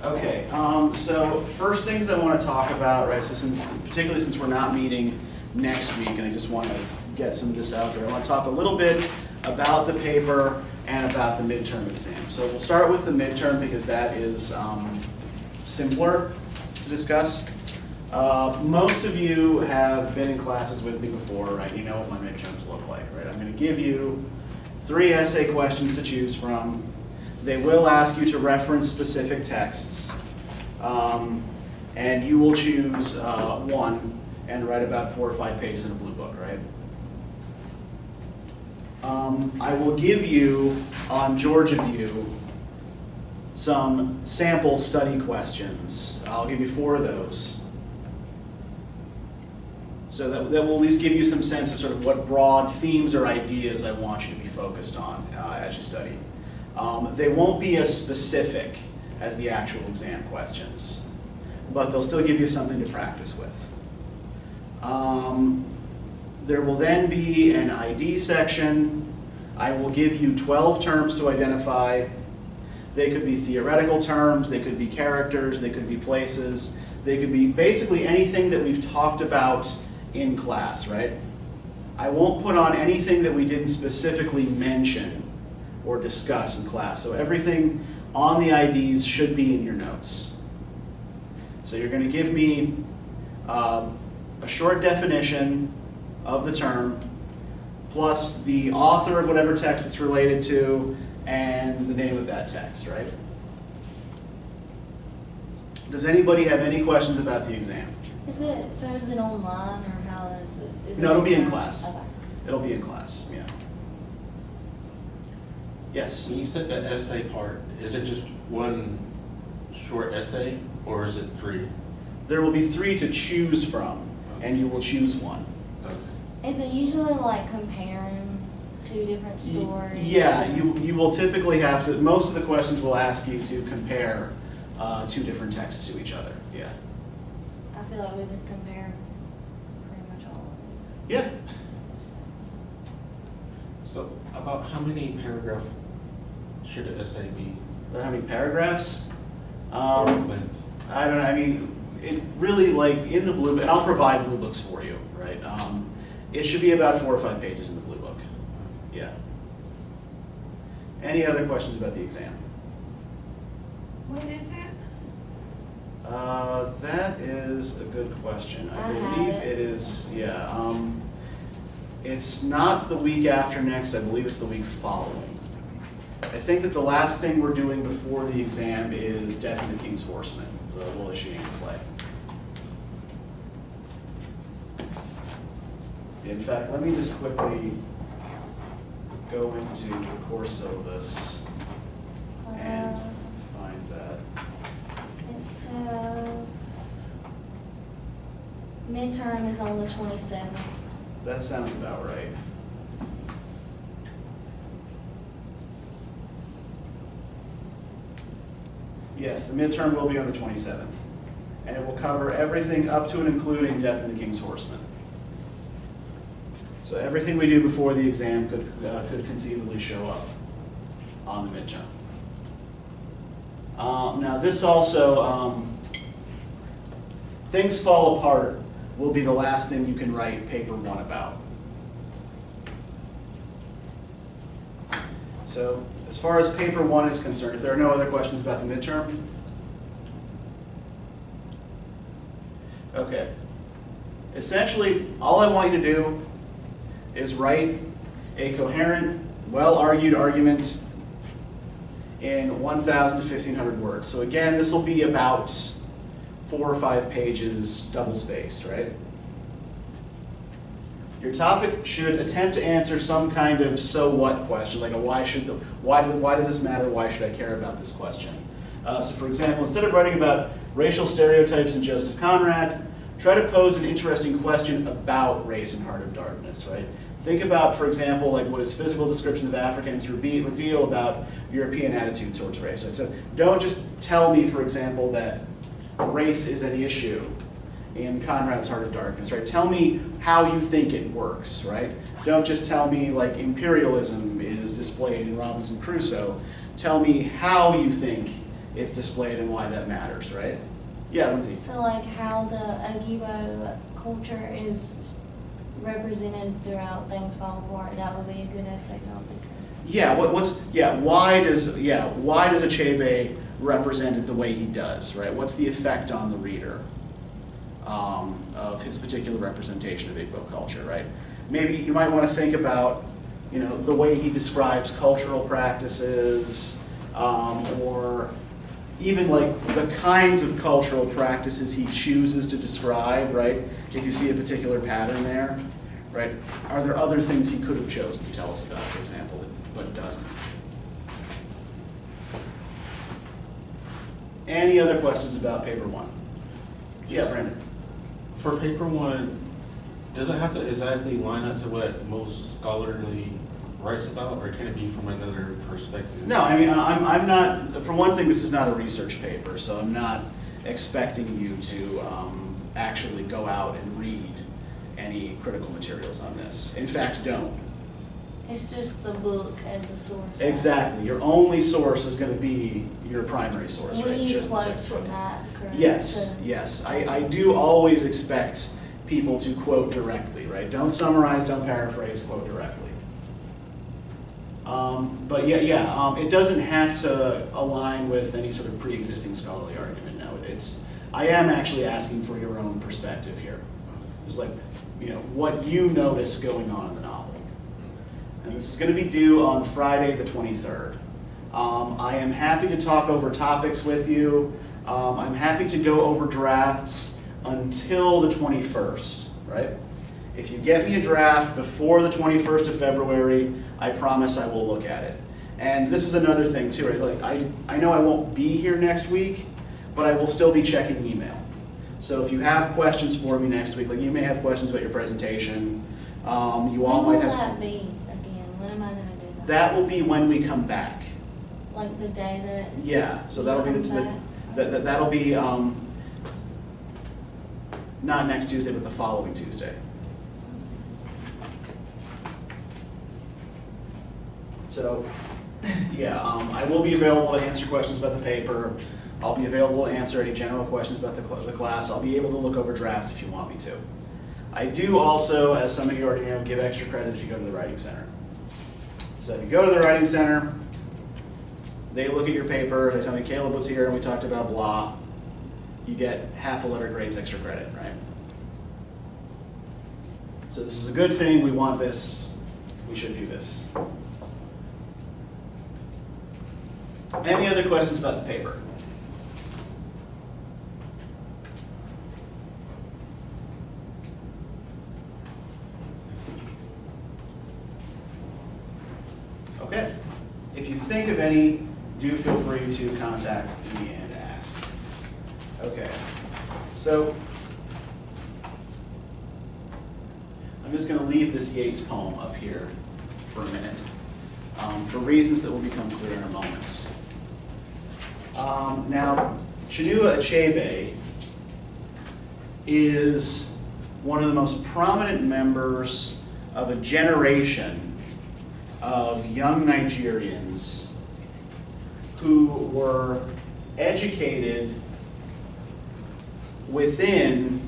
Okay, so first things I want to talk about, right, so particularly since we're not meeting next week, and I just want to get some of this out there, I want to talk a little bit about the paper and about the midterm exam. So we'll start with the midterm because that is simpler to discuss. Most of you have been in classes with me before, right? You know what my midterms look like, right? I'm going to give you 3 essay questions to choose from. They will ask you to reference specific texts, and you will choose one and write about 4 or 5 pages in a blue book, right? I will give you, on Georgia View, some sample study questions. I'll give you 4 of those. So that will at least give you some sense of sort of what broad themes or ideas I want you to be focused on as you study. They won't be as specific as the actual exam questions, but they'll still give you something to practice with. There will then be an ID section. I will give you 12 terms to identify. They could be theoretical terms, they could be characters, they could be places, they could be basically anything that we've talked about in class, right? I won't put on anything that we didn't specifically mention or discuss in class. So everything on the IDs should be in your notes. So you're going to give me a short definition of the term, plus the author of whatever text it's related to, and the name of that text, right? Does anybody have any questions about the exam? Is it online, or how is it? No, it'll be in class. Okay. It'll be in class, yeah. Yes? When you said that essay part, is it just one short essay, or is it 3? There will be 3 to choose from, and you will choose one. Okay. Is it usually like comparing 2 different stories? Yeah, you will typically have to, most of the questions will ask you to compare 2 different texts to each other, yeah. I feel like we could compare pretty much all of these. Yeah. So about how many paragraphs should an essay be? How many paragraphs? Or length? I don't know, I mean, it really, like, in the blue book, and I'll provide blue books for you, right? It should be about 4 or 5 pages in the blue book, yeah. Any other questions about the exam? What is it? That is a good question. I I have believe it. it is, yeah. It's not the week after next, I believe it's the week following. I think that the last thing we're doing before the exam is Death of the King's Horseman, the Will Issuing play. In fact, let me just quickly go into the course syllabus and find that. It says midterm is on the 27th. That sounds about right. Yes, the midterm will be on the 27th, and it will cover everything up to and including Death of the King's Horseman. So everything we do before the exam could conceivably show up on the midterm. Now this also, Things Fall Apart will be the last thing you can write paper 1 about. So as far as paper 1 is concerned, if there are no other questions about the midterm? Okay. Essentially, all I want you to do is write a coherent, well-argued argument in 1,000 to 1,500 words. So again, this will be about 4 or 5 pages, double-spaced, right? Your topic should attempt to answer some kind of so what question, like a why does this matter, why should I care about this question? So for example, instead of writing about racial stereotypes in Joseph Conrad, try to pose an interesting question about race in Heart of Darkness, right? Think about, for example, like what his physical description of Africans reveal about European attitude towards race, right? So don't just tell me, for example, that race is an issue in Conrad's Heart of Darkness, right? Tell me how you think it works, right? Don't just tell me like imperialism is displayed in Robinson Crusoe. Tell me how you think it's displayed and why that matters, right? Yeah, Lindsay. So like how the Igbo culture is represented throughout Things Fall Apart, that would be a good essay topic. Yeah, why does Achebe represent it the way he does, right? What's the effect on the reader of his particular representation of Igbo culture, right? Maybe you might want to think about, the way he describes cultural practices, or even like the kinds of cultural practices he chooses to describe, right? If you see a particular pattern there, right? Are there other things he could have chosen to tell us about, for example, but doesn't? Any other questions about paper one? Yeah, Brandon. For paper one, does it have to exactly line up to what most scholarly writes about, or can it be from another perspective? No, I mean, I'm not, for one thing, this is not a research paper, so I'm not expecting you to actually go out and read any critical materials on this. In fact, don't. It's just the book as a source. Exactly. Your only source is going to be your primary source, right? We use Just the quotes textbook. from that, correct? Yes, yes. I do always expect people to quote directly, right? Don't summarize, don't paraphrase, quote directly. But it doesn't have to align with any sort of pre-existing scholarly argument. No, I am actually asking for your own perspective here. It's like, what you notice going on in the novel. And this is going to be due on Friday the 23rd. I am happy to talk over topics with you. I'm happy to go over drafts until the 21st, right? If you get me a draft before the 21st of February, I promise I will look at it. And this is another thing too, right? Like I know I won't be here next week, but I will still be checking email. So if you have questions for me next week, like you may have questions about your presentation, you all When might will have. that be again? When am I gonna do that? That will be when we come back. Like the day that? Yeah, so that'll be Come that'll be not next Tuesday, but the following Tuesday. So, I will be available to answer questions about the paper. I'll be available to answer any general questions about the class. I'll be able to look over drafts if you want me to. I do also, as some of you already know, give extra credit if you go to the Writing Center. So if you go to the Writing Center, they look at your paper, they tell me Caleb was here and we talked about blah, you get half a letter grades extra credit, right? So this is a good thing, we want this, we should do this. Any other questions about the paper? Okay. If you think of any, do feel free to contact me and ask. Okay. So I'm just going to leave this Yeats poem up here for a minute, for reasons that will become clear in a moment. Now, Chinua Achebe is one of the most prominent members of a generation of young Nigerians who were educated within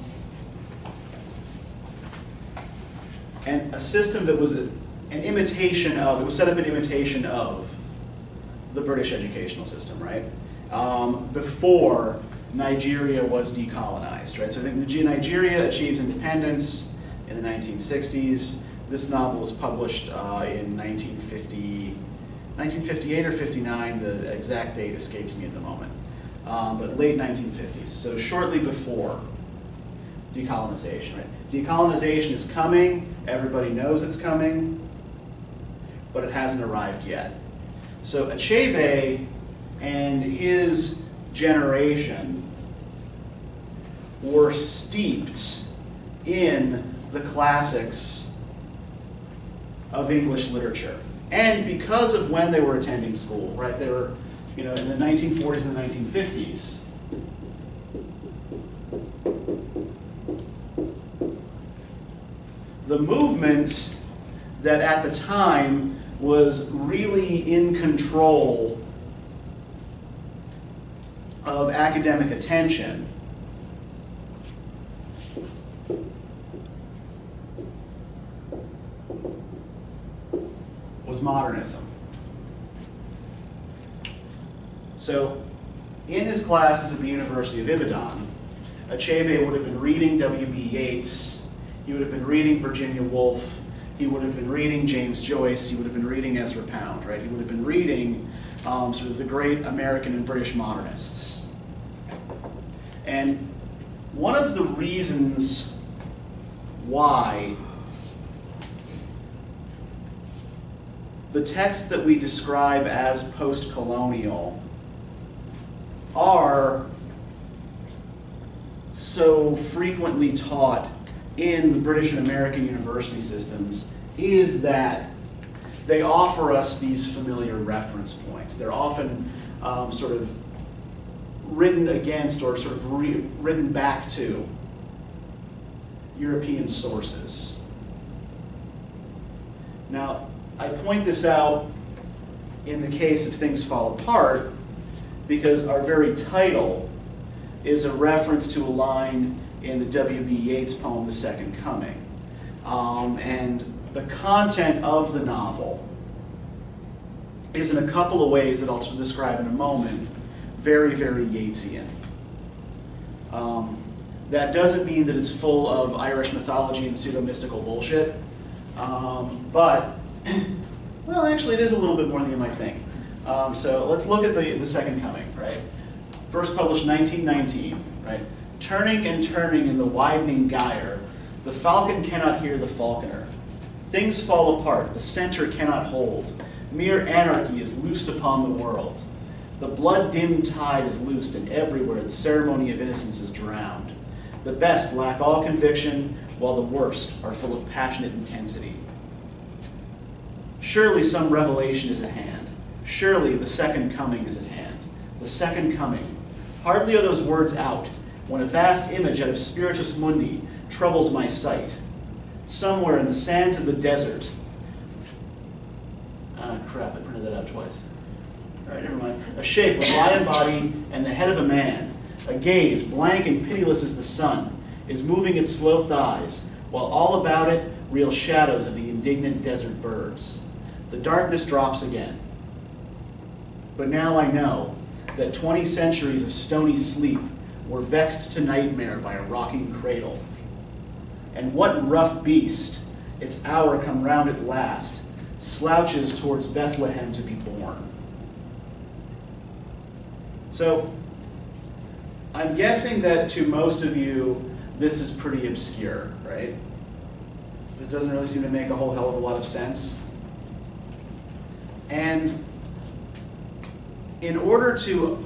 a system that was an imitation of, it was set up in imitation of the British educational system, right? Before Nigeria was decolonized, right? So I think Nigeria achieves independence in the 1960s. This novel was published in 1958 or 59, the exact date escapes me at the moment, but late 1950s, so shortly before decolonization, right? Decolonization is coming, everybody knows it's coming, but it hasn't arrived yet. So Achebe and his generation were steeped in the classics of English literature. And because of when they were attending school, right, they were, in the 1940s and the 1950s, the movement that at the time was really in control of academic attention was modernism. So, in his classes at the University of Ibadan, Achebe would have been reading W.B. Yeats, he would have been reading Virginia Woolf, he would have been reading James Joyce, he would have been reading Ezra Pound, right? He would have been reading sort of the great American and British modernists. And one of the reasons why the texts that we describe as post-colonial are so frequently taught in the British and American university systems is that they offer us these familiar reference points. They're often sort of written against or sort of written back to European sources. Now, I point this out in the case of Things Fall Apart because our very title is a reference to a line in the W.B. Yeats poem, The Second Coming. And the content of the novel is in a couple of ways that I'll describe in a moment, very, very Yeatsian. That doesn't mean that it's full of Irish mythology and pseudo-mystical bullshit, but, well, actually it is a little bit more than you might think. So let's look at the Second Coming, right? First published 1919, right? Turning and turning in the widening gyre, the falcon cannot hear the falconer. Things fall apart, the center cannot hold. Mere anarchy is loosed upon the world. The blood-dimmed tide is loosed, and everywhere the ceremony of innocence is drowned. The best lack all conviction, while the worst are full of passionate intensity. Surely some revelation is at hand. Surely the second coming is at hand. The second coming. Hardly are those words out, when a vast image out of Spiritus Mundi troubles my sight. Somewhere in the sands of the desert. Crap, I printed that out twice. All right, never mind. A shape with lion body and the head of a man. A gaze, blank and pitiless as the sun, is moving its slow thighs, while all about it reel shadows of the indignant desert birds. The darkness drops again. But now I know that 20 centuries of stony sleep were vexed to nightmare by a rocking cradle. And what rough beast, its hour come round at last, slouches towards Bethlehem to be born? So, I'm guessing that to most of you, this is pretty obscure, right? It doesn't really seem to make a whole hell of a lot of sense. And in order to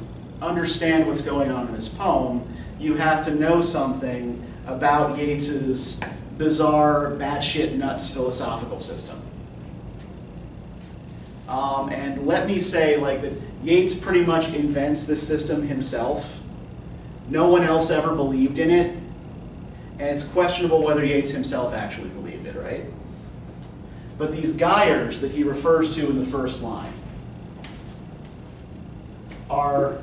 understand what's going on in this poem, you have to know something about Yeats's bizarre, batshit nuts philosophical system. And let me say, like, that Yeats pretty much invents this system himself. No one else ever believed in it, and it's questionable whether Yeats himself actually believed it, right? But these gyres that he refers to in the first line are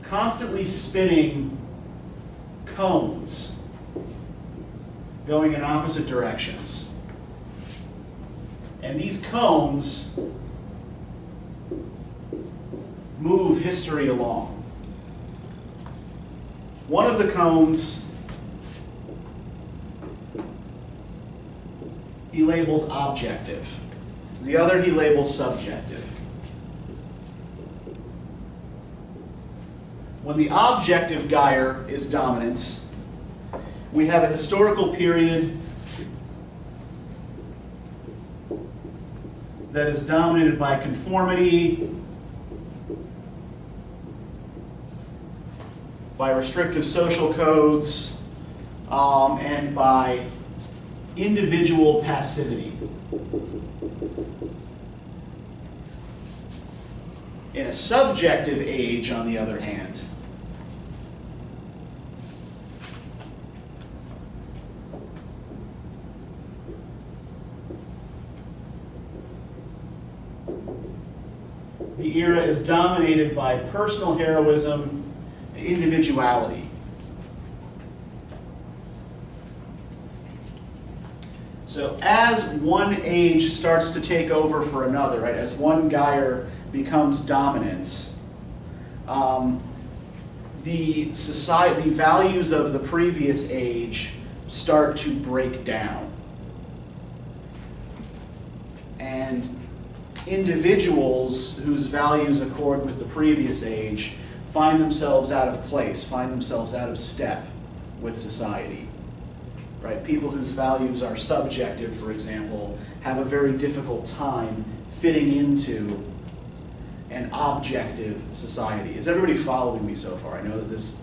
constantly spinning cones going in opposite directions. And these cones move history along. One of the cones he labels objective. The other he labels subjective. When the objective gyre is dominant, we have a historical period that is dominated by conformity, by restrictive social codes, and by individual passivity. In a subjective age, on the other hand, the era is dominated by personal heroism and individuality. So as one age starts to take over for another, right, as one Geyer becomes dominant, the values of the previous age start to break down. And individuals whose values accord with the previous age find themselves out of place, find themselves out of step with society. Right? People whose values are subjective, for example, have a very difficult time fitting into an objective society. Is everybody following me so far? I know that this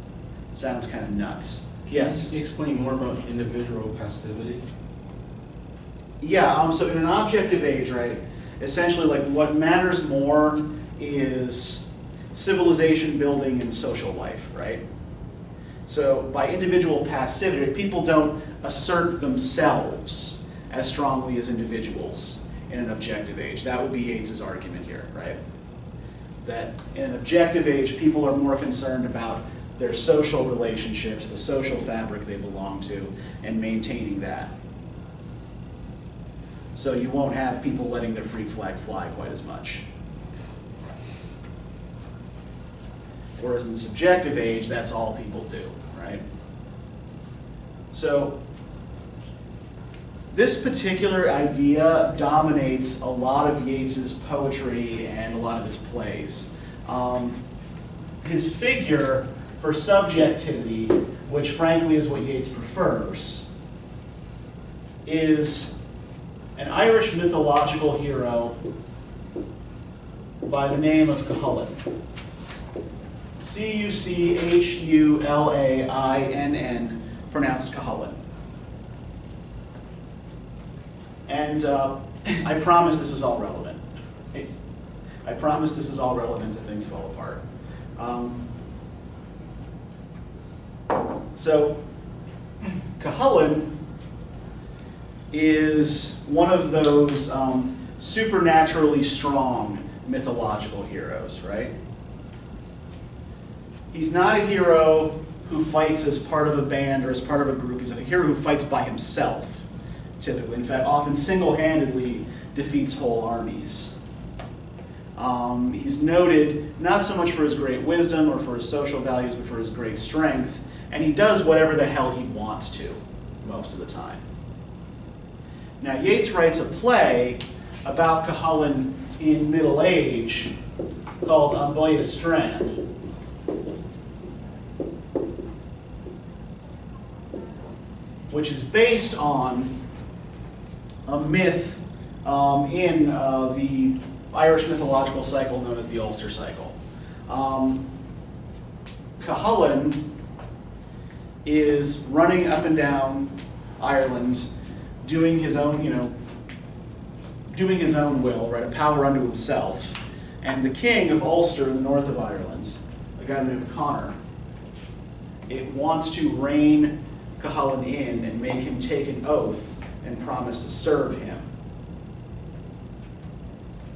sounds kind of nuts. Yes? Can you explain more about individual passivity? Yeah, so in an objective age, right, essentially like what matters more is civilization building and social life, right? So by individual passivity, people don't assert themselves as strongly as individuals in an objective age. That would be Yeats's argument here, right? That in an objective age, people are more concerned about their social relationships, the social fabric they belong to, and maintaining that. So you won't have people letting their freak flag fly quite as much. Whereas in the subjective age, that's all people do, right? So this particular idea dominates a lot of Yeats's poetry and a lot of his plays. His figure for subjectivity, which frankly is what Yeats prefers, is an Irish mythological hero by the name of Colin. Cuchlainn, pronounced Colin. And I promise this is all relevant. I promise this is all relevant to Things Fall Apart. So, Colin is one of those supernaturally strong mythological heroes, right? He's not a hero who fights as part of a band or as part of a group. He's a hero who fights by himself, typically. In fact, often single-handedly defeats whole armies. He's noted not so much for his great wisdom or for his social values, but for his great strength, and he does whatever the hell he wants to most of the time. Now, Yeats writes a play about Cuchulainn in middle age called An Bhoidhe Strand. Which is based on a myth in the Irish mythological cycle known as the Ulster cycle. Cuchulainn is running up and down Ireland, doing his own, doing his own will, right, a power unto himself. And the king of Ulster in the north of Ireland, a guy named Conor, it wants to rein Cuchulainn in and make him take an oath and promise to serve him.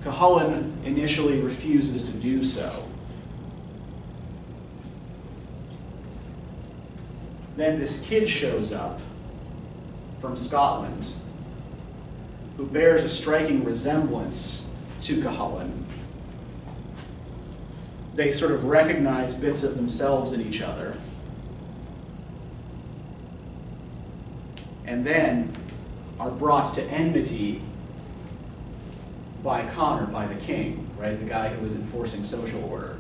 Cuchulainn initially refuses to do so. Then this kid shows up from Scotland who bears a striking resemblance to Cuchulainn. They sort of recognize bits of themselves in each other. And then are brought to enmity by Conor, by the king, right, the guy who was enforcing social order.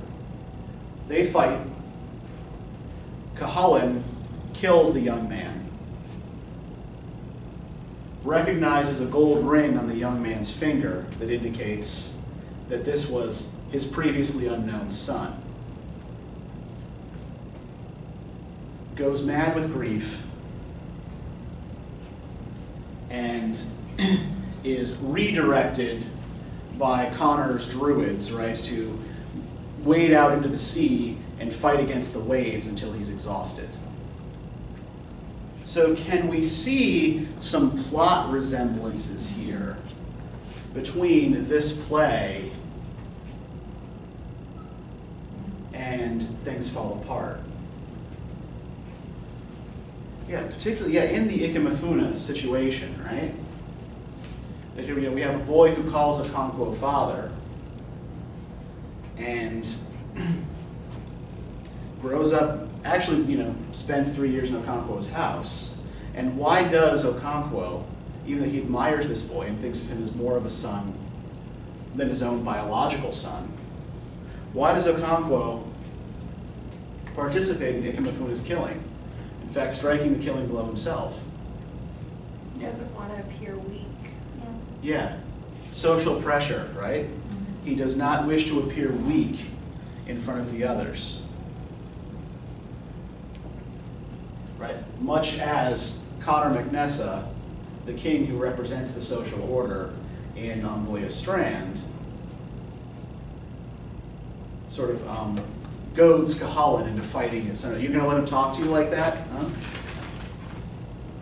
They fight. Cuchulainn kills the young man, recognizes a gold ring on the young man's finger that indicates that this was his previously unknown son. Goes mad with grief and is redirected by Conor's druids, right, to wade out into the sea and fight against the waves until he's exhausted. So can we see some plot resemblances here between this play and things fall apart. Yeah, particularly, in the Ikemefuna situation, right? That here we have a boy who calls Okonkwo father, and grows up, actually, spends 3 years in Okonkwo's house. And why does Okonkwo, even though he admires this boy and thinks of him as more of a son than his own biological son, why does Okonkwo participate in Ikemefuna's killing? In fact, striking the killing blow himself. He doesn't want to appear weak. Yeah, social pressure, right? He does not wish to appear weak in front of the others. Right? Much as Connor McNessa, the king who represents the social order in Boya Strand, sort of goads Cahalan into fighting his son. Are you going to let him talk to you like that? Huh?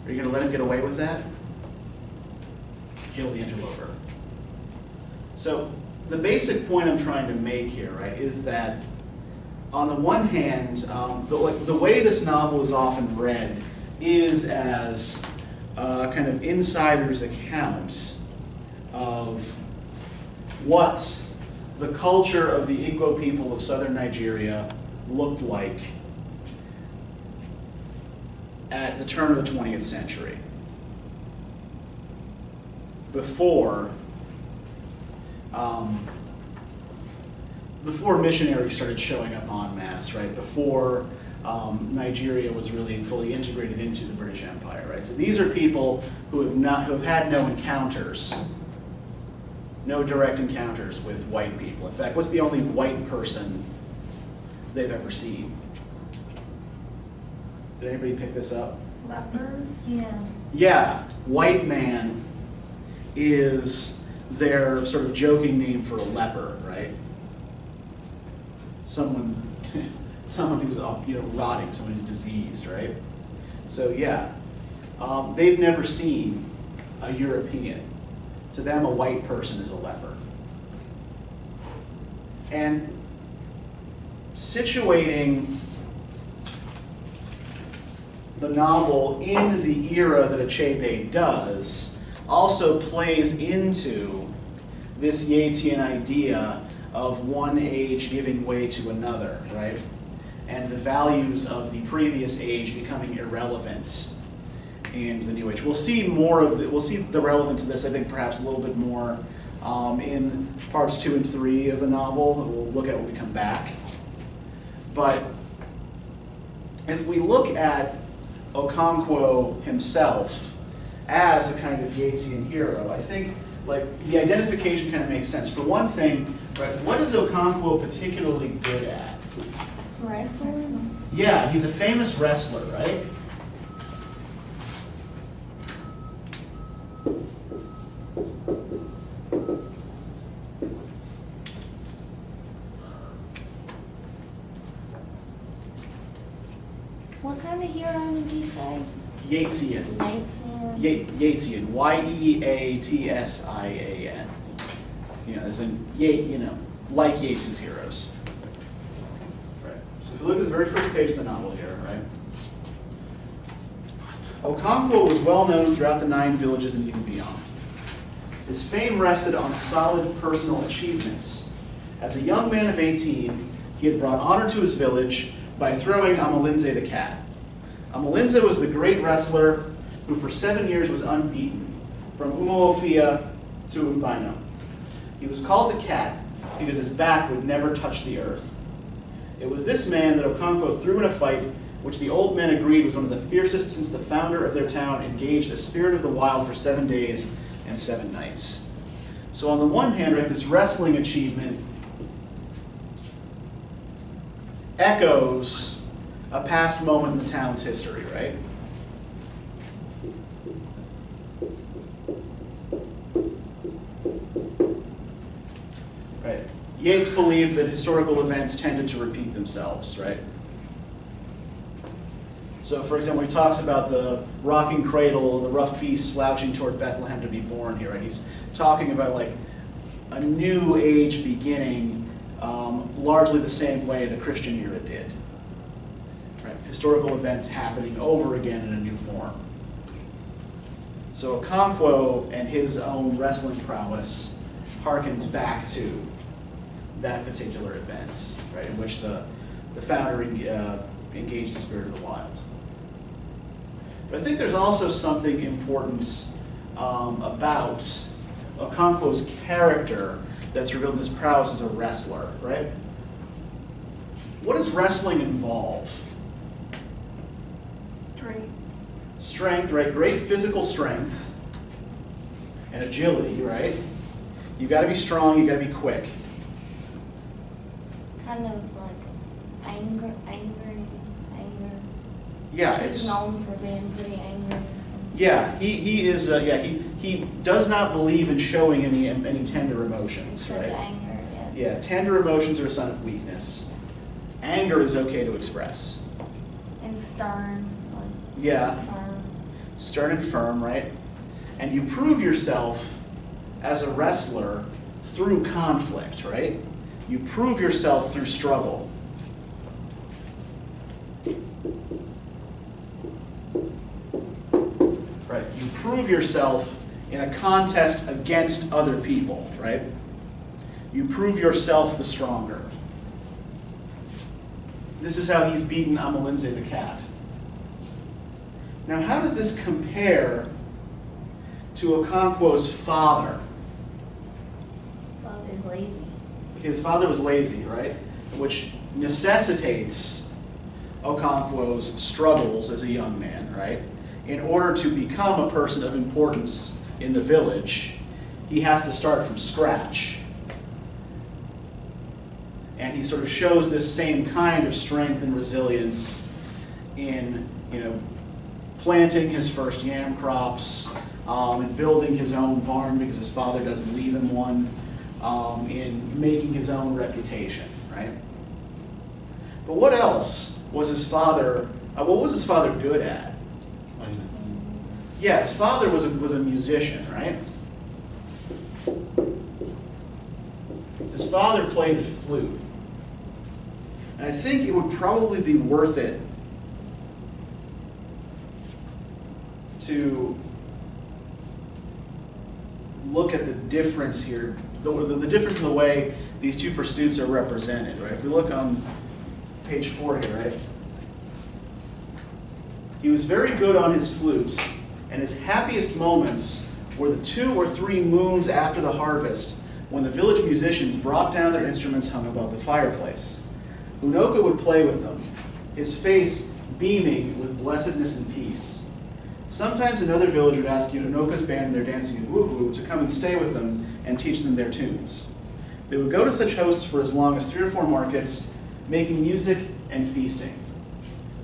Are you going to let him get away with that? Kill the interloper. So the basic point I'm trying to make here, right, is that on the one hand, the way this novel is often read is as a kind of insider's account of what the culture of the Igbo people of southern Nigeria looked like at the turn of the 20th century. Before missionaries started showing up en masse, right? Before Nigeria was really fully integrated into the British Empire, right? So these are people who have had no encounters, no direct encounters with white people. In fact, what's the only white person they've ever seen? Did anybody pick this up? Lepers? Yeah. Yeah, white man is their sort of joking name for a leper, right? Someone who's rotting, someone who's diseased, right? So yeah, they've never seen a European. To them, a white person is a leper. And situating the novel in the era that Achebe does also plays into this Yeatsian idea of one age giving way to another, right? And the values of the previous age becoming irrelevant in the new age. We'll see the relevance of this, I think, perhaps a little bit more in parts 2 and 3 of the novel that we'll look at when we come back. But if we look at Okonkwo himself as a kind of Yeatsian hero, I think the identification kind of makes sense. For one thing, right, what is Okonkwo particularly good at? Wrestling? Yeah, he's a famous wrestler, right? What kind of hero did you say? Yeatsian. Yeatsian. Y-E-A-T-S-I-A-N. As in, like Yeats's heroes. Right. So if you look at the very first page of the novel here, right? Okonkwo was well known throughout the 9 villages and even beyond. His fame rested on solid personal achievements. As a young man of 18, he had brought honor to his village by throwing Amalinze the cat. Amalinze was the great wrestler who for 7 years was unbeaten, from Umuofia to Mbino. He was called the cat because his back would never touch the earth. It was this man that Okonkwo threw in a fight which the old men agreed was one of the fiercest since the founder of their town engaged a spirit of the wild for 7 days and 7 nights. So on the one hand, right, this wrestling achievement echoes a past moment in the town's history, right? Right. Yeats believed that historical events tended to repeat themselves, right? So, for example, he talks about the rocking cradle, the rough beast slouching toward Bethlehem to be born here, right? He's talking about like a new age beginning largely the same way the Christian era did. Right? Historical events happening over again in a new form. So Okonkwo and his own wrestling prowess harkens back to that particular event, right, in which the founder engaged the spirit of the wild. But I think there's also something important about Okonkwo's character that's revealed in his prowess as a wrestler, right? What does wrestling involve? Strength. Strength, right? Great physical strength and agility, right? You got to be strong, you got to be quick. Kind of like anger. Yeah, He's it's known for being pretty angry. yeah. He is he does not believe in showing any tender emotions, Except right? anger, yeah. Yeah, tender emotions are a sign of weakness. Anger is okay to express. And stern, like Yeah, firm. stern and firm, right? And you prove yourself as a wrestler through conflict, right? You prove yourself through struggle. Right, you prove yourself in a contest against other people, right? You prove yourself the stronger. This is how he's beaten Amalinze the cat. Now, how does this compare to Okonkwo's father? Father's lazy. His father was lazy, right? Which necessitates Okonkwo's struggles as a young man, right? In order to become a person of importance in the village, he has to start from scratch. And he sort of shows this same kind of strength and resilience in, planting his first yam crops, and building his own barn because his father doesn't leave him one, in making his own reputation, right? But what else was his father, what was his father good at? Yeah, his father was a musician, right? His father played the flute. And I think it would probably be worth it to look at the difference here, the difference in the way these two pursuits are represented, right? If we look on page 4 here, right? He was very good on his flute, and his happiest moments were the 2 or 3 moons after the harvest, when the village musicians brought down their instruments hung above the fireplace. Unoka would play with them, his face beaming with blessedness and peace. Sometimes another village would ask Unoka's band they're dancing in Whoohooo to come and stay with them and teach them their tunes. They would go to such hosts for as long as 3 or 4 markets, making music and feasting.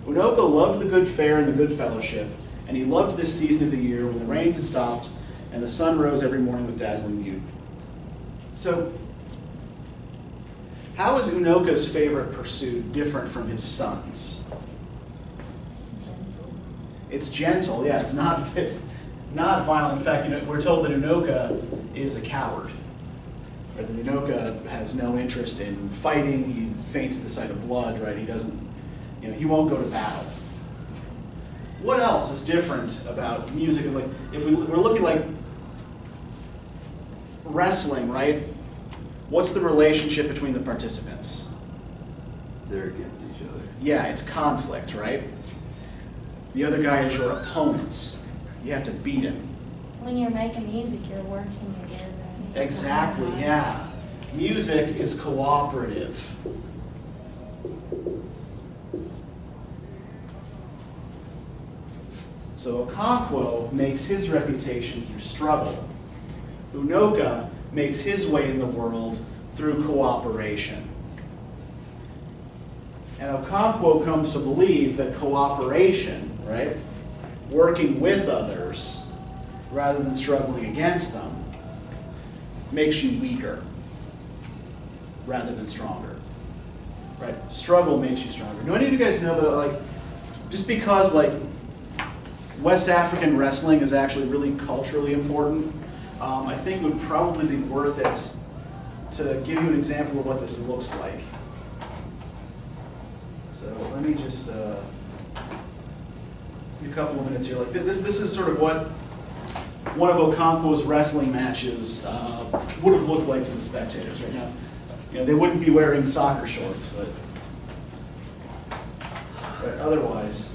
Unoka loved the good fare and the good fellowship, and he loved this season of the year when the rains had stopped and the sun rose every morning with dazzling beauty. So, how is Unoka's favorite pursuit different from his son's? Gentle. It's gentle, yeah, it's not violent. In fact, we're told that Unoka is a coward. Right? That Unoka has no interest in fighting, he faints at the sight of blood, right? He doesn't, he won't go to battle. What else is different about music? Like, if we're looking like wrestling, right? What's the relationship between the participants? They're against each other. Yeah, it's conflict, right? The other guy is your opponent. You have to beat him. When you're making music, you're working together. Exactly, yeah. Music is cooperative. So Okonkwo makes his reputation through struggle. Unoka makes his way in the world through cooperation. And Okonkwo comes to believe that cooperation, right, working with others rather than struggling against them, makes you weaker rather than stronger. Right? Struggle makes you stronger. Do any of you guys know that, just because, West African wrestling is actually really culturally important, I think it would probably be worth it to give you an example of what this looks like. So let me just, a couple of minutes here. Like this is sort of what one of Okonkwo's wrestling matches would have looked like to the spectators right now. You know, they wouldn't be wearing soccer shorts, but otherwise.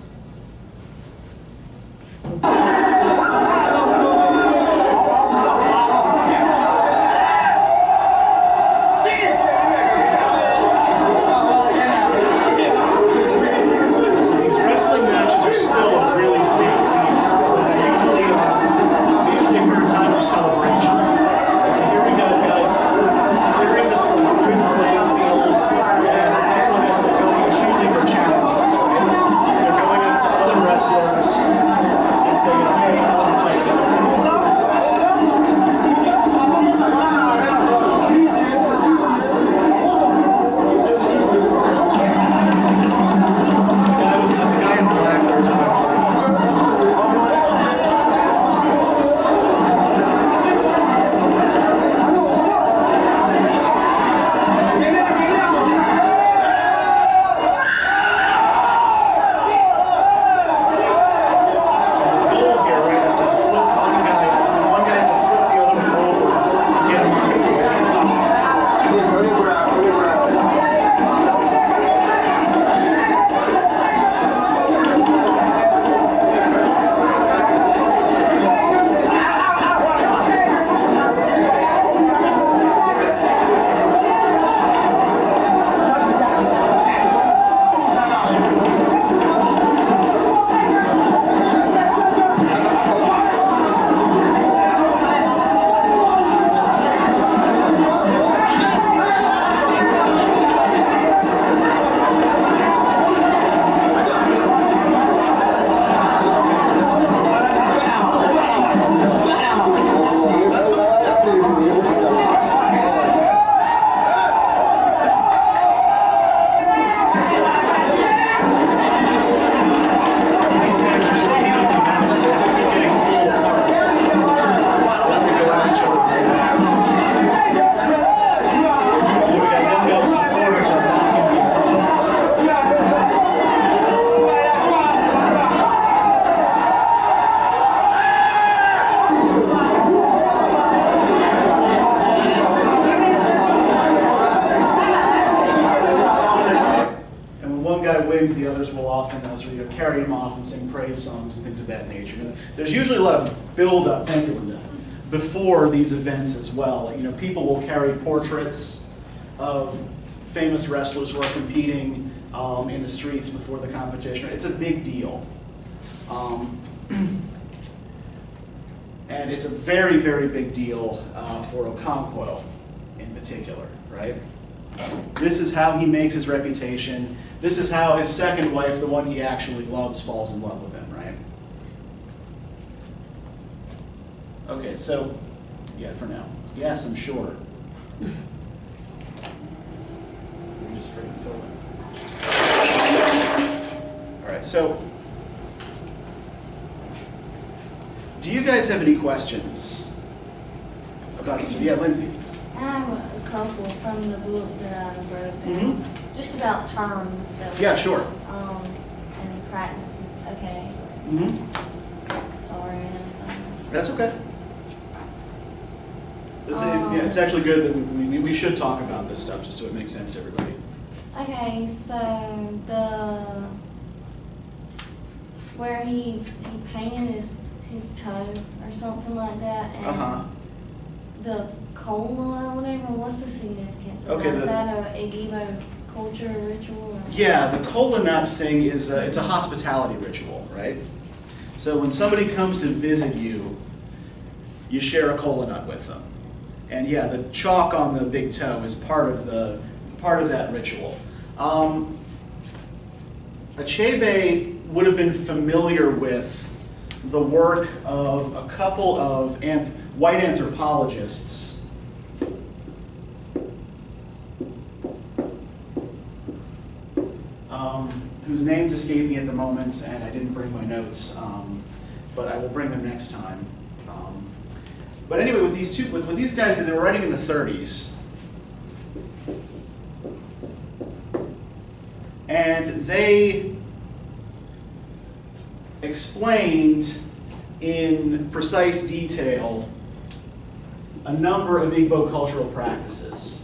The others will often carry him off and sing praise songs and things of that nature. And there's usually a lot of build-up before these events as well. You know, people will carry portraits of famous wrestlers who are competing in the streets before the competition. It's a big deal. And it's a very, very big deal for Okonkwo in particular, right? This is how he makes his reputation. This is how his second wife, the one he actually loves, falls in love with him, right? Okay, so, yeah, for now. Yes, I'm sure. Let me just freaking fill in. All right, so, do you guys have any questions about this? Yeah, Lindsay. I have a couple from the book that I wrote down. Just about terms that Yeah, sure. And practices. Okay. Sorry. That's okay. It's actually good that we should talk about this stuff just so it makes sense to everybody. Okay, so where he painted his toe or something like that, and the cola or whatever. What's the significance of Okay, that? Is that a Igbo culture ritual? Or? Yeah, the cola nut thing is it's a hospitality ritual, right? So when somebody comes to visit you, you share a cola nut with them, and yeah, the chalk on the big toe is part of that ritual. Achebe would have been familiar with the work of a couple of white anthropologists whose names escape me at the moment, and I didn't bring my notes, but I will bring them next time. But anyway, with these guys, they were writing in the 30s, And they explained in precise detail a number of Igbo cultural practices.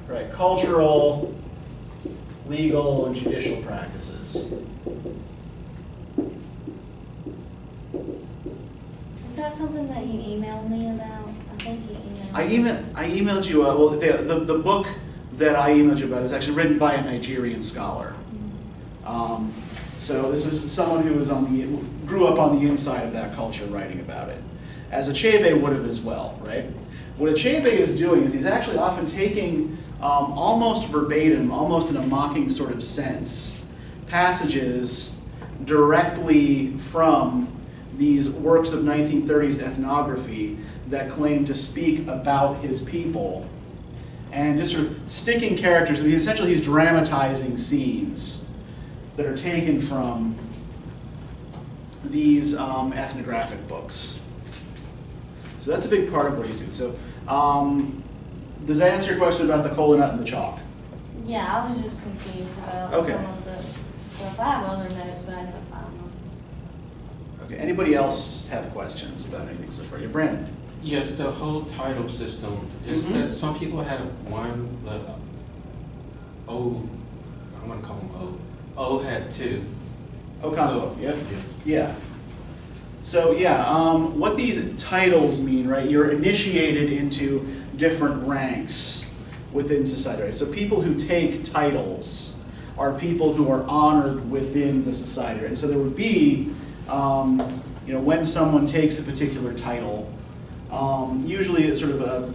Right, cultural, legal, and judicial practices. Is that something that you emailed me about? I think you emailed me. I emailed you, well, the book that I emailed you about is actually written by a Nigerian scholar. So this is someone who was grew up on the inside of that culture writing about it, as Achebe would have as well, right? What Achebe is doing is he's actually often taking almost verbatim, almost in a mocking sort of sense, passages directly from these works of 1930s ethnography that claim to speak about his people, and just sort of sticking characters. I mean, essentially he's dramatizing scenes that are taken from these ethnographic books. So that's a big part of what he's doing. So does that answer your question about the cola nut and the chalk? Yeah, I was just confused about Okay. some of the stuff. I have other notes, but I couldn't find them. Okay, anybody else have questions about anything so far? Yeah, Brandon? Yes, the whole title system is Mhm. that some people have one, the O, I'm gonna call them O. O had two. Ocampo, So- yep. Yeah. So yeah, what these titles mean, right? You're initiated into different ranks within society, right? So people who take titles are people who are honored within the society, right? And so there would be, when someone takes a particular title, usually it's sort of a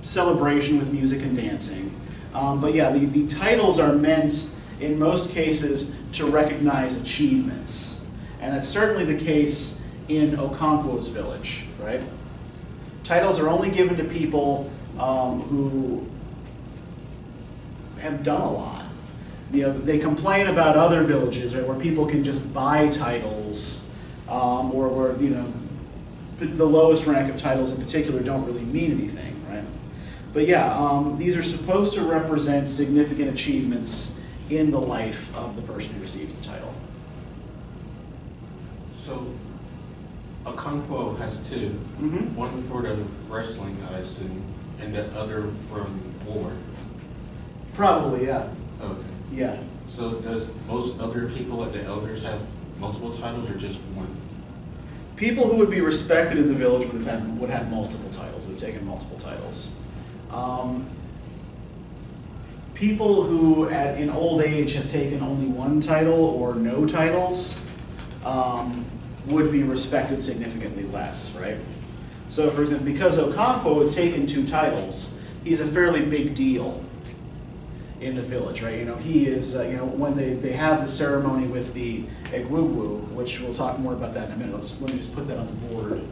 celebration with music and dancing. But yeah, the titles are meant in most cases to recognize achievements. And that's certainly the case in Okonkwo's village, right? Titles are only given to people who have done a lot. They complain about other villages, right, where people can just buy titles, or where, the lowest rank of titles in particular don't really mean anything, right? But yeah, these are supposed to represent significant achievements in the life of the person who receives the title. So, Okonkwo has two. Mhm. One for the wrestling, I assume, and the other from war. Probably, yeah. Okay. Yeah. So does most other people, like the elders, have multiple titles or just one? People who would be respected in the village would have multiple titles, would have taken multiple titles. People who in old age have taken only one title or no titles would be respected significantly less, right? So for example, because Okonkwo has taken two titles, he's a fairly big deal in the village, right? He is, when they have the ceremony with the Whoohooo, which we'll talk more about that in a minute. Let me just put that on the board.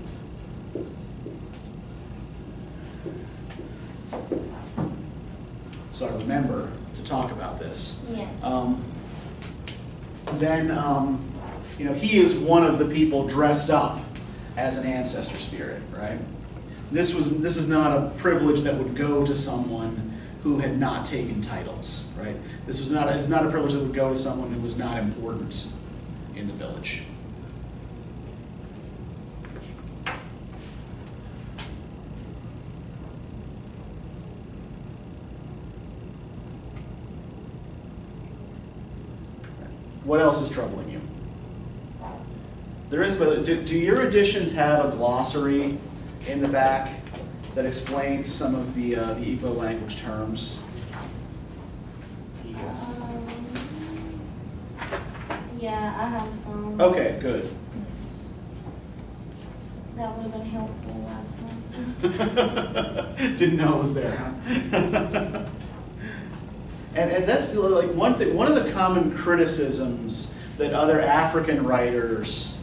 So I remember to talk about this. Yes. He is one of the people dressed up as an ancestor spirit, right? This is not a privilege that would go to someone who had not taken titles, right? It's not a privilege that would go to someone who was not important in the village. What else is troubling you? There is, but do your editions have a glossary in the back that explains some of the Igbo language terms? Yeah, I have some. Okay, good. That would have been helpful last month. Didn't know it was there, huh? And that's like one thing. One of the common criticisms that other African writers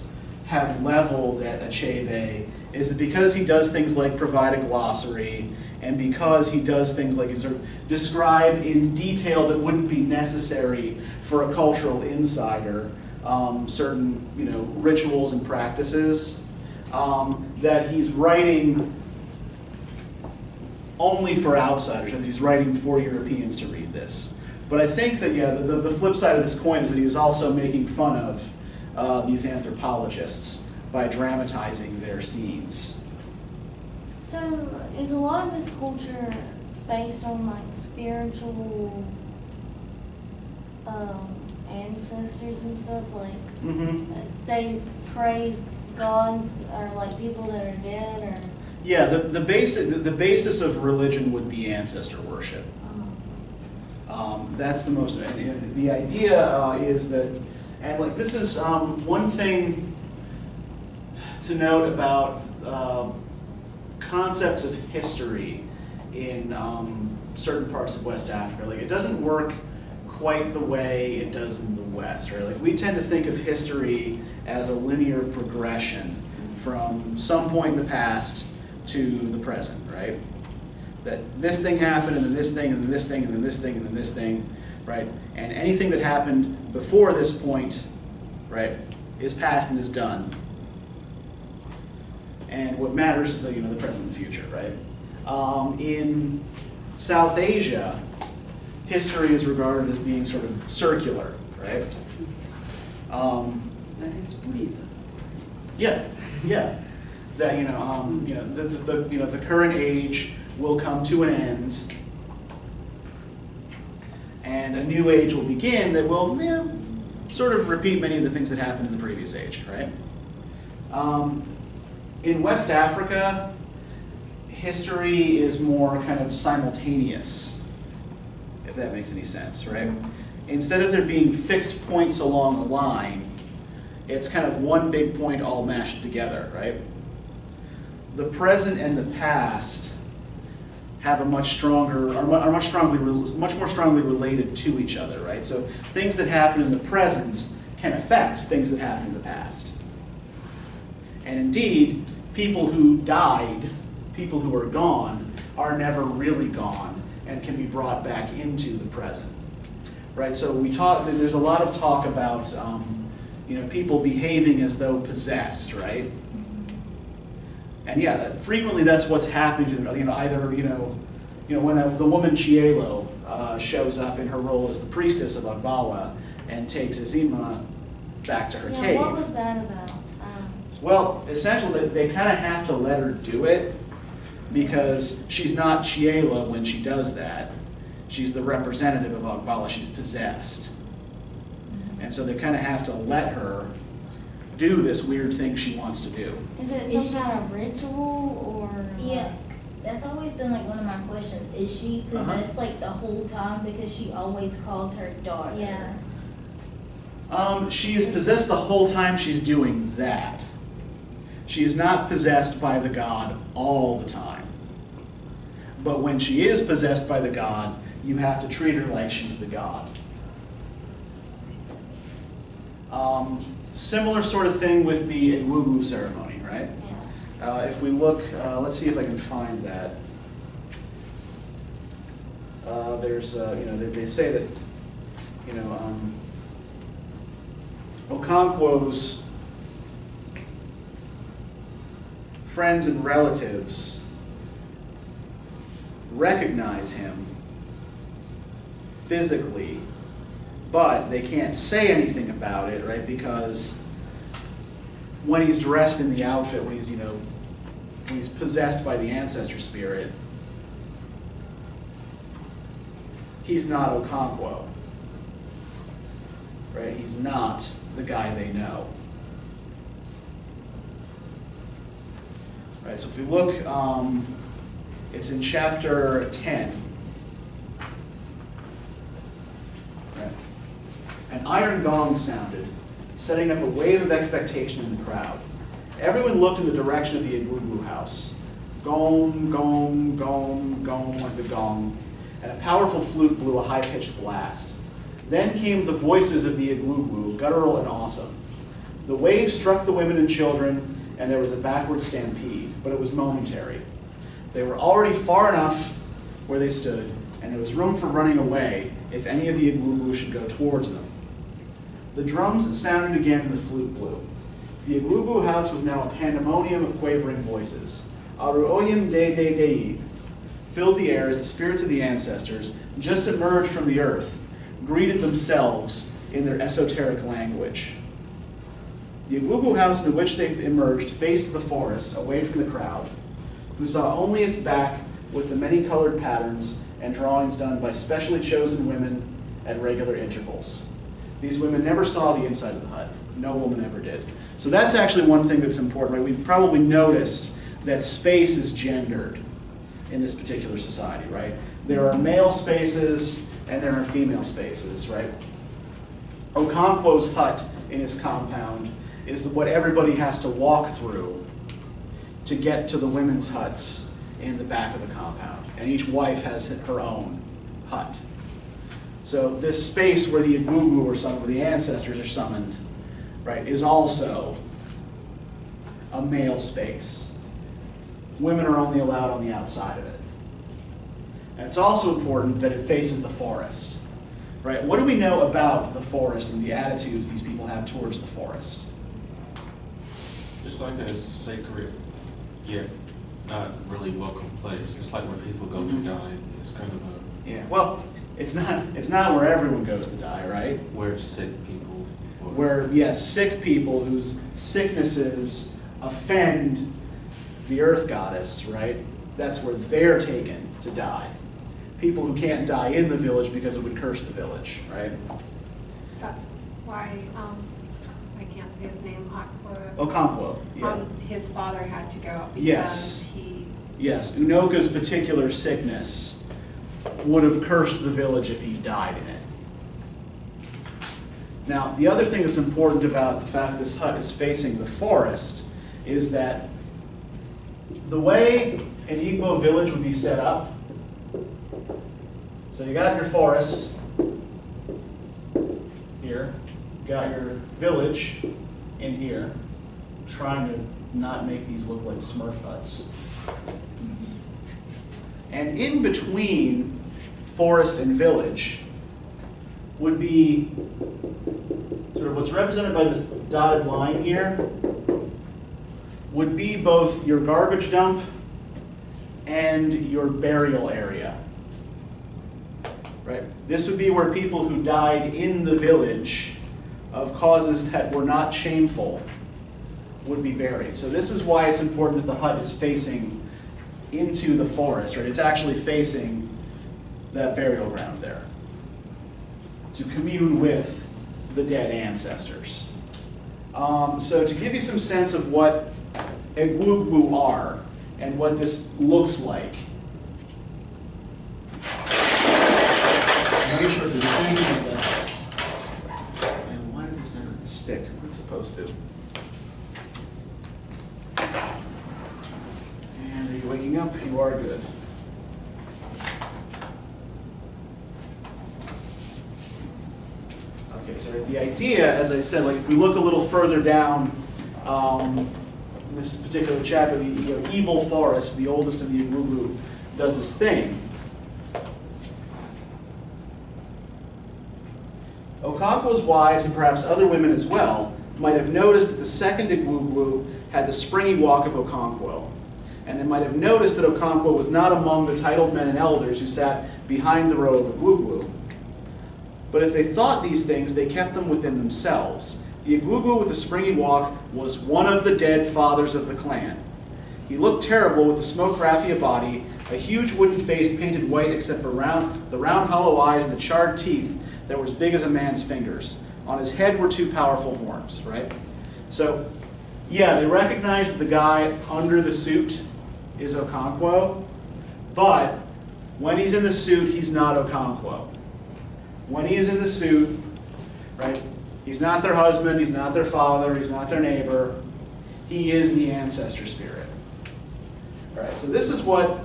have leveled at Achebe is that because he does things like provide a glossary, and because he does things like sort of describe in detail that wouldn't be necessary for a cultural insider certain rituals and practices, that he's writing only for outsiders, that he's writing for Europeans to read this. But I think that, yeah, the flip side of this coin is that he was also making fun of these anthropologists by dramatizing their scenes. So is a lot of this culture based on like spiritual ancestors and stuff? Like they praise gods or like people that are dead, or? Yeah, the basis of religion would be ancestor worship. That's the most. And the idea is that, and like this is one thing to note about concepts of history in certain parts of West Africa. Like it doesn't work quite the way it does in the West, right? Like we tend to think of history as a linear progression from some point in the past to the present, right? That this thing happened, and then this thing, and then this thing, and then this thing, and then this thing, right? And anything that happened before this point, right, is past and is done. And what matters is the present and future, right? In South Asia, history is regarded as being sort of circular, right? That is Buddhism. Yeah, yeah. That the current age will come to an end, and a new age will begin that will sort of repeat many of the things that happened in the previous age, right? In West Africa, history is more kind of simultaneous, if that makes any sense, right? Instead of there being fixed points along the line, it's kind of one big point all mashed together, right? The present and the past have a much stronger, are much more strongly related to each other, right? So things that happen in the present can affect things that happen in the past. And indeed, people who died, people who are gone, are never really gone and can be brought back into the present, right? So there's a lot of talk about people behaving as though possessed, right? And yeah, frequently that's what's happening to either when the woman Chielo shows up in her role as the priestess of Agbala and takes Izima back to her cave. What was that about? Well, essentially they kind of have to let her do it because she's not Chielo when she does that. She's the representative of Agbala. She's possessed. And so they kind of have to let her do this weird thing she wants to do. Is it some kind of ritual or? Yeah, that's always been like one of my questions. Is she possessed like the whole time because she always calls her daughter? Yeah. She is possessed the whole time she's doing that. She is not possessed by the god all the time. But when she is possessed by the god, you have to treat her like she's the god. Similar sort of thing with the Whoohooo ceremony, right? Yeah. If we look, let's see if I can find that. They say that, Okonkwo's friends and relatives recognize him physically, but they can't say anything about it, right? Because when he's dressed in the outfit, when he's possessed by the ancestor spirit, he's not Okonkwo, right? He's not the guy they know. Right, so if we look, it's in chapter 10. Right. An iron gong sounded, setting up a wave of expectation in the crowd. Everyone looked in the direction of the Whoohooo house. Gong, gong, gong, gong, like the gong, and a powerful flute blew a high-pitched blast. Then came the voices of the Whoohooo, guttural and awesome. The wave struck the women and children, and there was a backward stampede, but it was momentary. They were already far enough where they stood, and there was room for running away if any of the Whoohooo should go towards them. The drums sounded again and the flute blew. The Whoohooo house was now a pandemonium of quavering voices. Aruoyim de de deib. filled the air as the spirits of the ancestors, just emerged from the earth, greeted themselves in their esoteric language. The Whoohooo house into which they emerged faced the forest, away from the crowd, who saw only its back with the many-colored patterns and drawings done by specially chosen women at regular intervals. These women never saw the inside of the hut. No woman ever did. So that's actually one thing that's important, right? We've probably noticed that space is gendered in this particular society, right? There are male spaces and there are female spaces, right? Okonkwo's hut in his compound is what everybody has to walk through to get to the women's huts in the back of the compound. And each wife has her own hut. So this space where the Whoohooo or some of the ancestors are summoned, right, is also a male space. Women are only allowed on the outside of it. And it's also important that it faces the forest, right? What do we know about the forest and the attitudes these people have towards the forest? It's like a sacred, yet not really welcome place. It's like where people go to die. It's kind of a... Yeah, well, it's not where everyone goes to die, right? Where sick people... Where, yes, sick people whose sicknesses offend the earth goddess, right? That's where they're taken to die. People who can't die in the village because it would curse the village, right? That's why, I can't say his name, Okonkwo, yeah. His father had to go because Yes. he... Yes, Unoka's particular sickness would have cursed the village if he died in it. Now, the other thing that's important about the fact that this hut is facing the forest is that the way an Igbo village would be set up, so you got your forest here, you got your village in here. I'm trying to not make these look like Smurf huts. And in between forest and village would be sort of what's represented by this dotted line here, would be both your garbage dump and your burial area. Right? This would be where people who died in the village of causes that were not shameful would be buried. So this is why it's important that the hut is facing into the forest, right? It's actually facing that burial ground there to commune with the dead ancestors. So to give you some sense of what Whoohooo are and what this looks like, I'm not sure if there's anything like that. And why does this not stick when it's supposed to? And are you waking up? You are good. Okay, so the idea, as I said, like if we look a little further down in this particular chapter, the evil forest, the oldest of the Whoohooo, does this thing. Okonkwo's wives, and perhaps other women as well, might have noticed that the second Whoohooo had the springy walk of Okonkwo. And they might have noticed that Okonkwo was not among the titled men and elders who sat behind the row of Whoohooo. But if they thought these things, they kept them within themselves. The Whoohooo with the springy walk was one of the dead fathers of the clan. He looked terrible with the smoked raffia body, a huge wooden face painted white except for the round hollow eyes and the charred teeth that were as big as a man's fingers. On his head were two powerful horns, right? So, yeah, they recognize that the guy under the suit is Okonkwo, but when he's in the suit, he's not Okonkwo. When he is in the suit, right, he's not their husband, he's not their father, he's not their neighbor. He is the ancestor spirit. All right, so this is what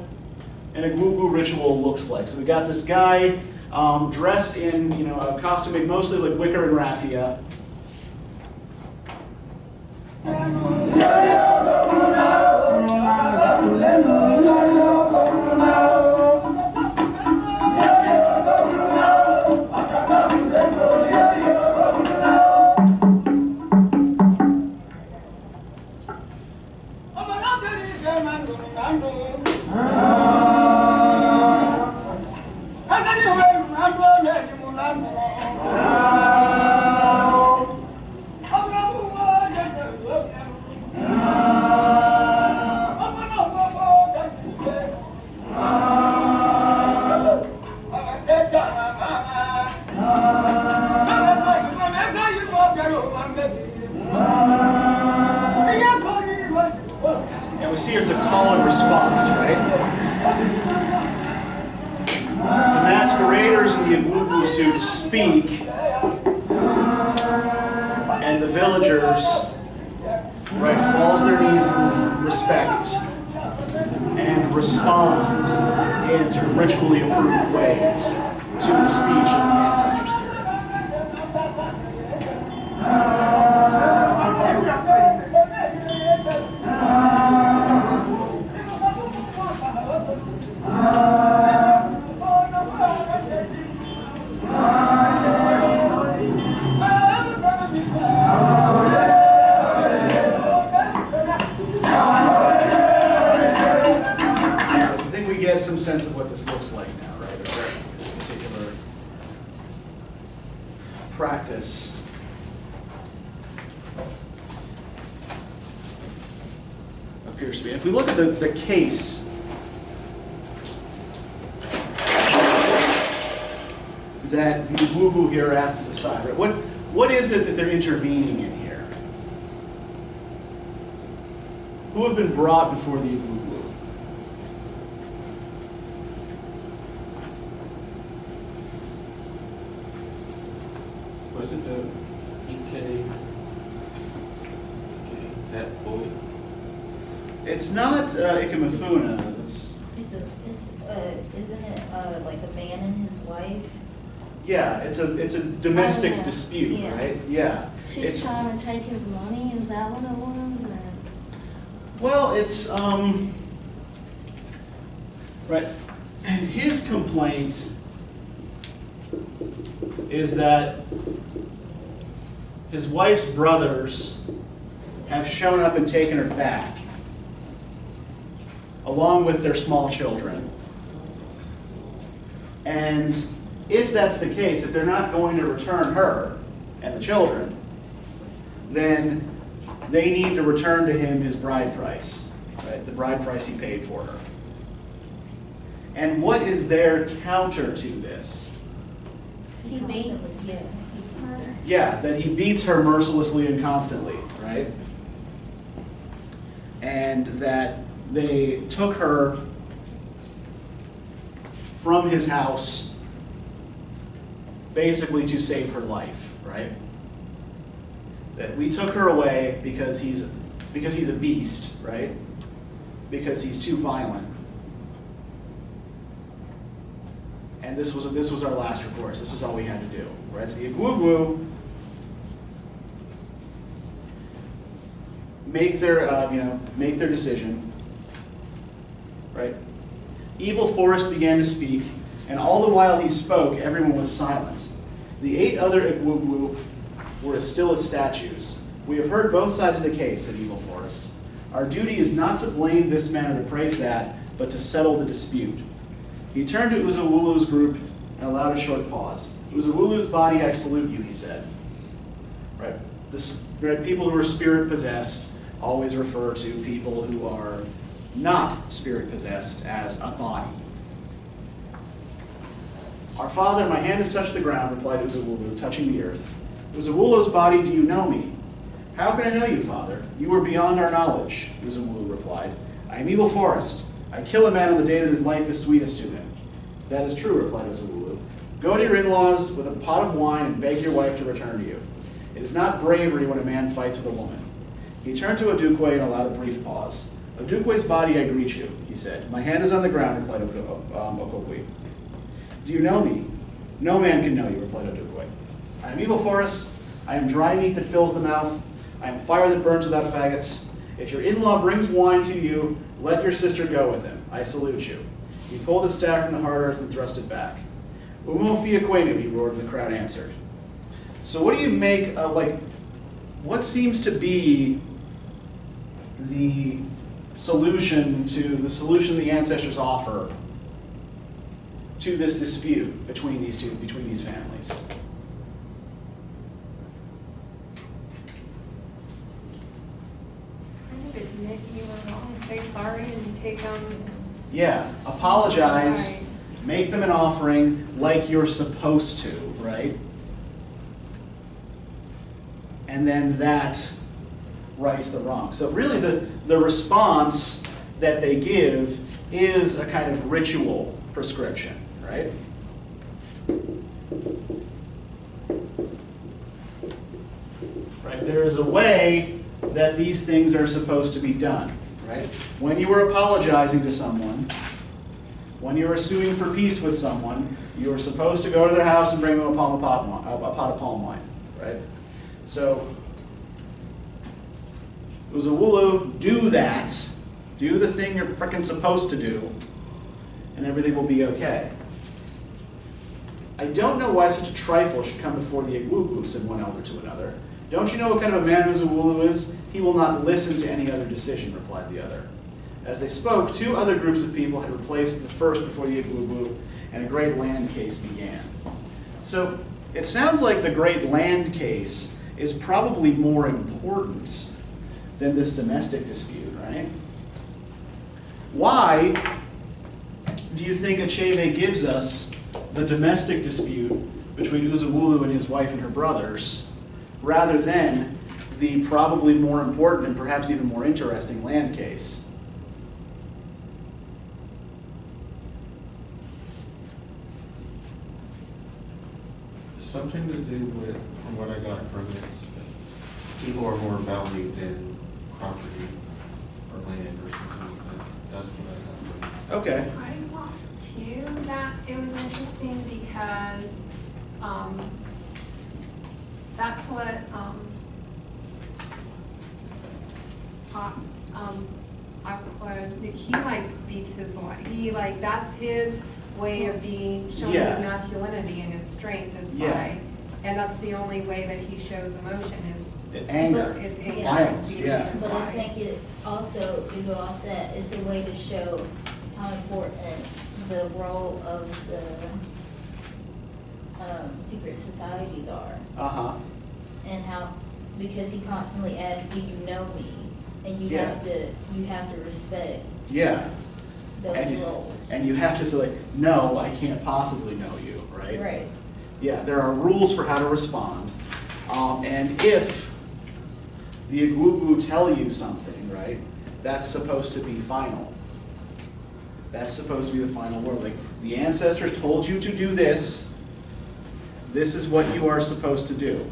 an Whoohooo ritual looks like. So we got this guy dressed in, a costume made mostly like wicker and raffia. to speak, and the villagers, right, fall to their knees in respect and respond in sort of ritually approved ways to the speech of the ancestor spirit. Some sense of what this looks like now, right? This particular practice. Appears to be. If we look at the case that the Whoohooo here asked to decide, right? What is it that they're intervening in here? Who have been brought before the Whoohooo? Was it the that boy? It's not Ikamafuna. Isn't it like a man and his wife? Yeah, it's a domestic yeah. dispute, Yeah. right? Yeah. She's trying to take his money, is that what it was? Or? Well, it's right. And his complaint is that his wife's brothers have shown up and taken her back, along with their small children. And if that's the case, if they're not going to return her and the children, then they need to return to him his bride price, right? The bride price he paid for her. And what is their counter to this? He beats Yeah, he beats her. her. Yeah, that he beats her mercilessly and constantly, right? And that they took her from his house basically to save her life, right? That we took her away because he's a beast, right? Because he's too violent. And this was our last recourse. This was all we had to do, right? So the Whoohooo make their decision, right? Evil Forest began to speak, and all the while he spoke, everyone was silent. The 8 other Whoohooo were as still as statues. We have heard both sides of the case, said Evil Forest. Our duty is not to blame this man or to praise that, but to settle the dispute. He turned to Uzawulu's group and allowed a short pause. Uzawulu's body, I salute you, he said. Right? People who are spirit-possessed always refer to people who are not spirit-possessed as a body. Our father, my hand has touched the ground, replied Uzawulu, touching the earth. Uzawulu's body, do you know me? How can I know you, father? You are beyond our knowledge, Uzawulu replied. I am Evil Forest. I kill a man on the day that his life is sweetest to him. That is true, replied Uzawulu. Go to your in-laws with a pot of wine and beg your wife to return to you. It is not bravery when a man fights with a woman. He turned to Odukwe and allowed a brief pause. Odukwe's body, I greet you, he said. My hand is on the ground, replied Okokwe. Do you know me? No man can know you, replied Odukwe. I am Evil Forest. I am dry meat that fills the mouth. I am fire that burns without faggots. If your in-law brings wine to you, let your sister go with him. I salute you. He pulled his staff from the hard earth and thrust it back. Umofiakwenu, he roared, and the crowd answered. So what do you make of, what seems to be the solution the ancestors offer to this dispute between these families? I think admit you were wrong, say sorry and take them. Yeah, apologize, Right. make them an offering like you're supposed to, right? And then that rights the wrong. So really the response that they give is a kind of ritual prescription, right? Right? There is a way that these things are supposed to be done, right? When you are apologizing to someone, when you are suing for peace with someone, you are supposed to go to their house and bring them a pot of palm wine, right? So, Whoohooo, do that. Do the thing you're frickin' supposed to do, and everything will be okay. I don't know why such a trifle should come before the Whoohooo, said one elder to another. Don't you know what kind of a man Whoohooo is? He will not listen to any other decision, replied the other. As they spoke, two other groups of people had replaced the first before the Whoohooo, and a great land case began. So, it sounds like the great land case is probably more important than this domestic dispute, right? Why do you think Achebe gives us the domestic dispute between Whoohooo and his wife and her brothers, rather than the probably more important and perhaps even more interesting land case? Something to do with, from what I got from it, people are more valued than property or land or something like that. That's what I got from it. Okay. I thought too that it was interesting because, that's what, he like beats his wife. He like, that's his way of being, showing Yeah. his masculinity and his strength is Yeah. by, and that's the only way that he shows emotion is Anger, it's anger. violence, yeah. But I think it also, to go off that, it's a way to show how important the role of the secret societies are. Uh-huh. And how, because he constantly asks, do you know me? And you Yeah. have to respect Yeah. those And, roles. and you have to say, like, no, I can't possibly know you, right? Right. Yeah, there are rules for how to respond. And if the Whoohooo tell you something, right, that's supposed to be final. That's supposed to be the final word. Like, the ancestors told you to do this. This is what you are supposed to do.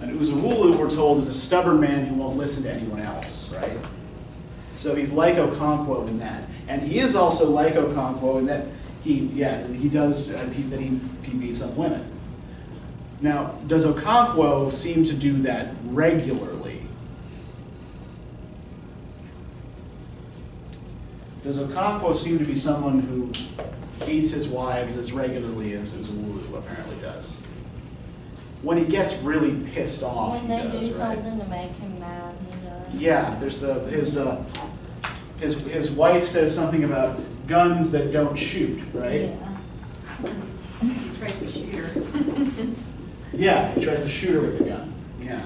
And Whoohooo, we're told, is a stubborn man who won't listen to anyone else, right? So he's like Okonkwo in that. And he is also like Okonkwo in that he beats up women. Now, does Okonkwo seem to do that regularly? Does Okonkwo seem to be someone who beats his wives as regularly as Whoohooo apparently does? When he gets really pissed off, When they he does, do right? something to make him mad, he does. Yeah, there's his wife says something about guns that don't shoot, right? Yeah. He tried to shoot her. Yeah, he tries to shoot her with a gun. Yeah.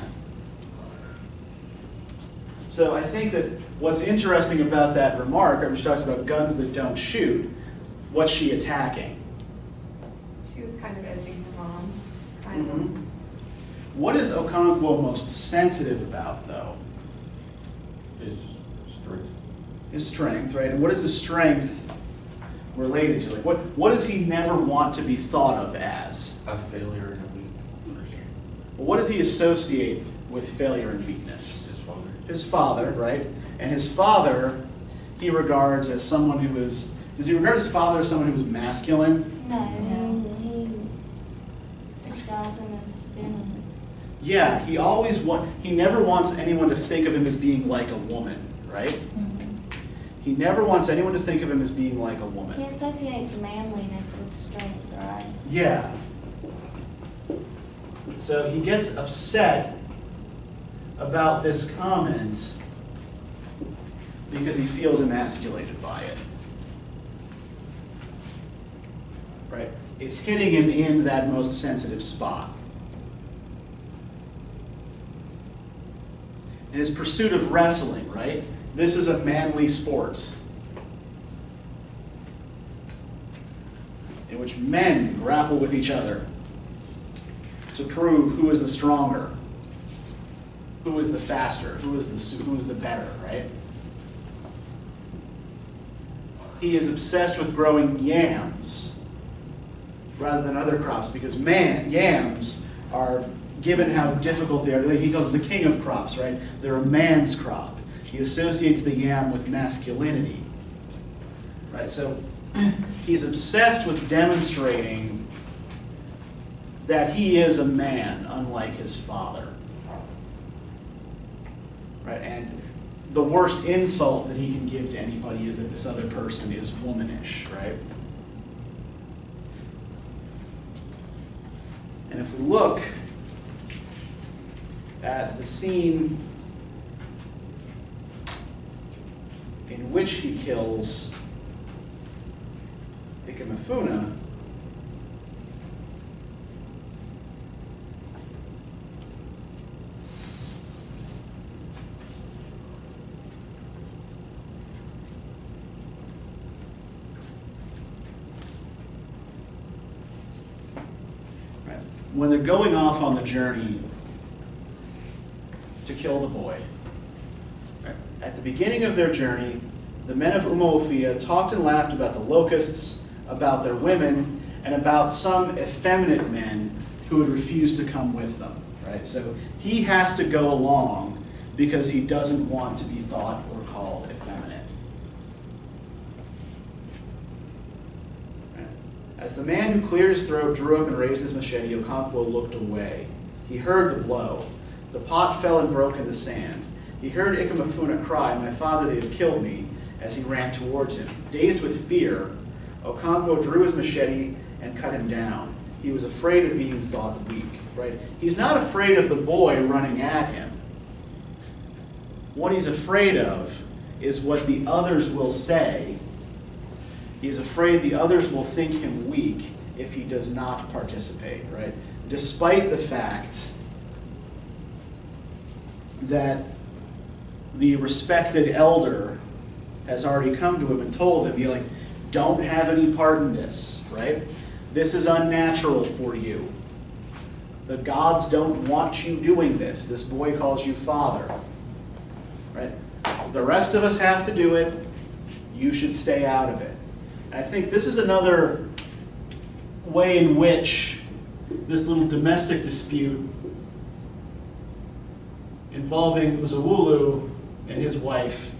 So I think that what's interesting about that remark, when she talks about guns that don't shoot, what's she attacking? She was kind of edging her mom, Mhm. What is Okonkwo most sensitive about, though? His strength. His strength, right? And what is his strength related to? Like, what does he never want to be thought of as? A failure and a weak person. What does he associate with failure and weakness? His father. His father, right? And his father, he regards as someone who is. Does he regard his father as someone who is masculine? No, he describes him as feminine. Yeah, he never wants anyone to think of him as being like a woman, right? Mhm. He never wants anyone to think of him as being like a He woman. associates manliness with strength, right? Yeah. So he gets upset about this comment because he feels emasculated by it. Right? It's hitting him in that most sensitive spot. In his pursuit of wrestling, right? This is a manly sport in which men grapple with each other to prove who is the stronger, who is the faster, who is the better, right? He is obsessed with growing yams rather than other crops, because yams are, given how difficult they are, he calls it the king of crops, right? They're a man's crop. He associates the yam with masculinity, right? So he's obsessed with demonstrating that he is a man, unlike his father, right? And the worst insult that he can give to anybody is that this other person is womanish, right? And if we look at the scene in which he kills Ikemefuna, when they're going off on the journey to kill the boy, right? At the beginning of their journey, the men of Umuofia talked and laughed about the locusts, about their women, and about some effeminate men who would refuse to come with them, right? So he has to go along because he doesn't want to be thought or called effeminate. Right? As the man who cleared his throat drew up and raised his machete, Okonkwo looked away. He heard the blow. The pot fell and broke in the sand. He heard Ikemefuna cry, "My father, they have killed me," as he ran towards him. Dazed with fear, Okonkwo drew his machete and cut him down. He was afraid of being thought weak, right? He's not afraid of the boy running at him. What he's afraid of is what the others will say. He is afraid the others will think him weak if he does not participate, right? Despite the fact that the respected elder has already come to him and told him, like, don't have any part in this, right? This is unnatural for you. The gods don't want you doing this. This boy calls you father, right? The rest of us have to do it. You should stay out of it. And I think this is another way in which this little domestic dispute involving Uzawulu and his wife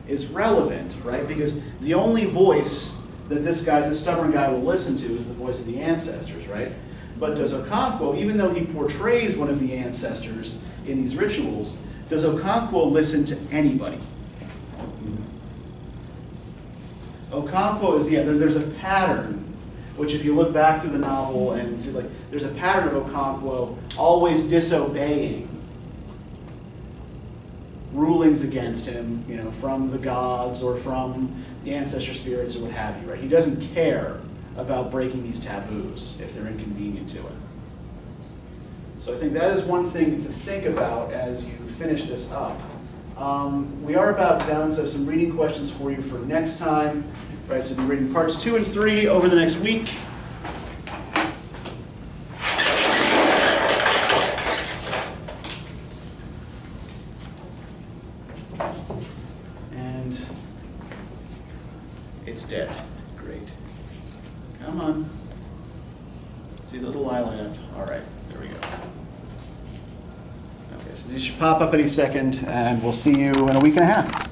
is relevant, right? Because the only voice that this stubborn guy will listen to is the voice of the ancestors, right? But does Okonkwo, even though he portrays one of the ancestors in these rituals, does Okonkwo listen to anybody? Okonkwo is, there's a pattern, which if you look back through the novel and see, like, there's a pattern of Okonkwo always disobeying rulings against him, from the gods or from the ancestor spirits or what have you, right? He doesn't care about breaking these taboos if they're inconvenient to him. So I think that is one thing to think about as you finish this up. We are about done, so I have some reading questions for you for next time. Right, so we'll be reading parts 2 and 3 over the next week. And it's dead. Great. Come on. See the little eye light up? All right, there we go. Okay, so these should pop up any second, and we'll see you in a week and a half.